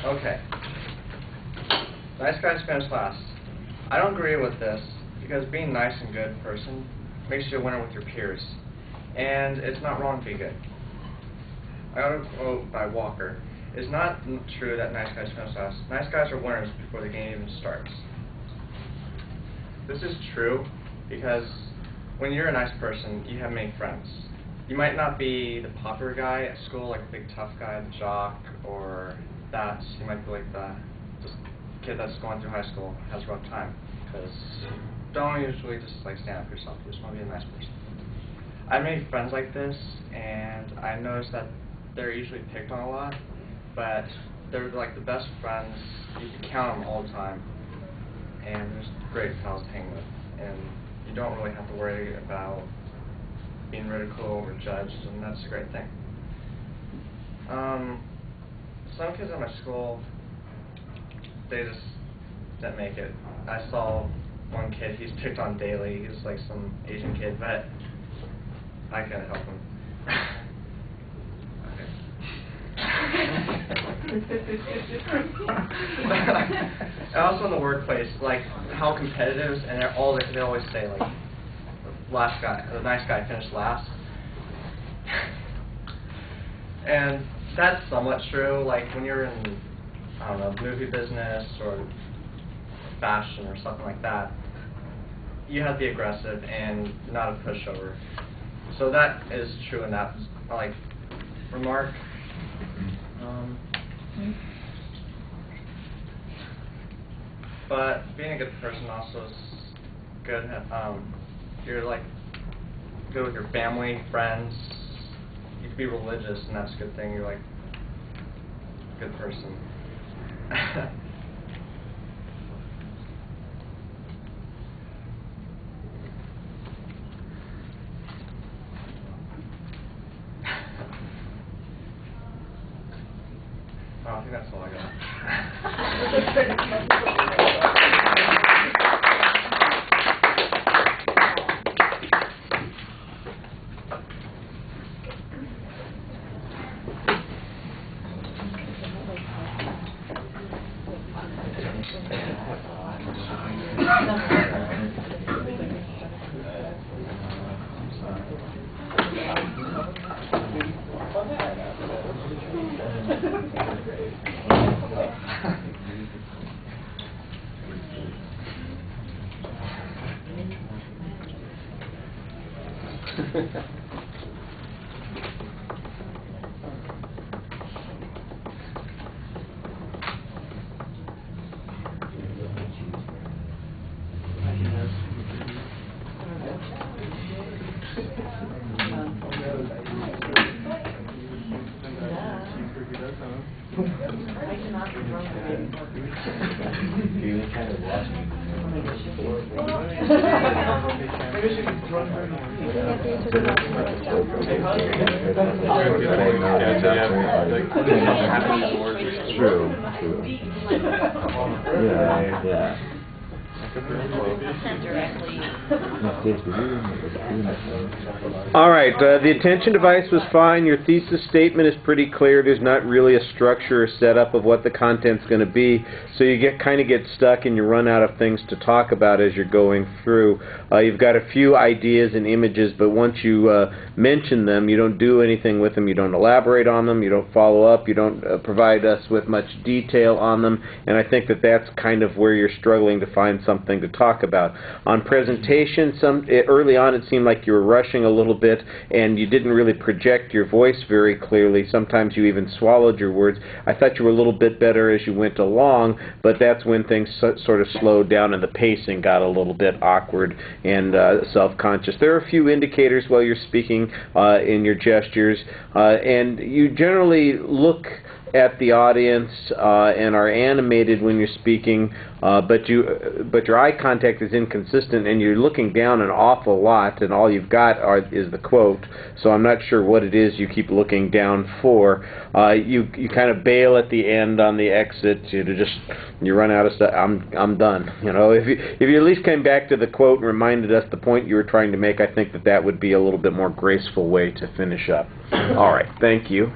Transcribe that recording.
Okay. Nice guys finish last. I don't agree with this because being nice and good person makes you a winner with your peers. And it's not wrong to be good. I got a quote by Walker. It's not true that nice guys finish last. Nice guys are winners before the game even starts. This is true because when you're a nice person, you have many friends. You might not be the popular guy at school, like the big tough guy, the jock, or that. You might be like the just kid that's going through high school, has a rough time, because don't usually just like stand up for yourself. You just want to be a nice person. I made friends like this, and I noticed that they're usually picked on a lot, but they're like the best friends. You can count them all the time, and they're just great pals to hang with, and you don't really have to worry about being ridiculed or judged, and that's a great thing. Some kids at my school, they just didn't make it. I saw one kid, he's picked on daily. He's like some Asian kid, but I couldn't help him. And also in the workplace, like how competitive, and they always say like, the nice guy finished last. And that's somewhat true. Like when you're in, I don't know, the movie business or fashion or something like that, you have to be aggressive and not a pushover. So that is true in that like remark. But being a good person also is good. You're like good with your family, friends. You can be religious, and that's a good thing. You're like a good person. I think that's all I got. True. Yeah. All right, the attention device was fine. Your thesis statement is pretty clear. There's not really a structure or setup of what the content's going to be, so you kind of get stuck and you run out of things to talk about as you're going through. You've got a few ideas and images, but once you mention them, you don't do anything with them. You don't elaborate on them. You don't follow up. You don't provide us with much detail on them, and I think that that's kind of where you're struggling to find something to talk about. On presentation, early on it seemed like you were rushing a little bit and you didn't really project your voice very clearly. Sometimes you even swallowed your words. I thought you were a little bit better as you went along, but that's when things sort of slowed down and the pacing got a little bit awkward and self-conscious. There are a few indicators while you're speaking in your gestures, and you generally look at the audience and are animated when you're speaking, but your eye contact is inconsistent and you're looking down an awful lot, and all you've got is the quote, so I'm not sure what it is you keep looking down for. You kind of bail at the end on the exit. You run out of stuff. I'm done. You know, if you at least came back to the quote and reminded us the point you were trying to make, I think that would be a little bit more graceful way to finish up. All right, thank you.